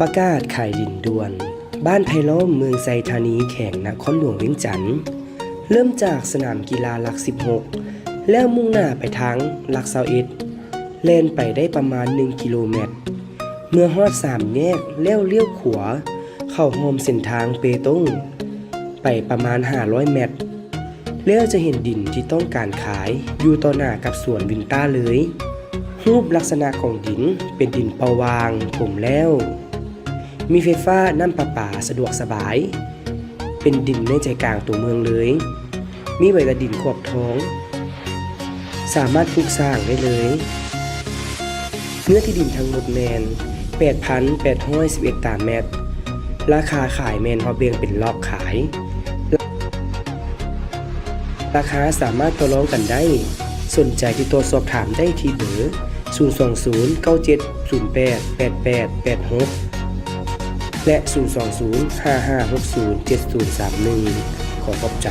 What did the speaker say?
ประกาศขายดินด่วน บ้านไผ่ล้อมเมืองไซธานีแข่งนครหลวงเวียงจันทน์เริ่มจากสนามกีฬาหลัก 16 แล้วมุ่งหน้าไปทางหลัก21เล่นไปได้ประมาณ 1 กิโลเมตร เมื่อฮอด3 แยกแล้วเลี้ยวขวาเข้าโฮมเส้นทางเปตงไปประมาณ 500 เมตร แล้วจะเห็นดินที่ต้องการขายอยู่ต่อหน้ากับสวนวินต้าเลยรูปลักษณะของดินเป็นดินประวางผมแล้วมีไฟฟ้าน้ำประปาสะดวกสบายเป็นดินในใจกลางตัวเมืองเลยมีใบดินขอบท้องสามารถปลูกสร้างได้เลยเนื้อที่ดินทั้งหมดแมน 8,811 ตารางเมตรราคาขายแมนฮอเบียงเป็นรอบขายราคาสามารถต่อรองกันได้สนใจติดต่อสอบถามได้ที่เบอร์02097088886และ02055607031ขอขอบใจ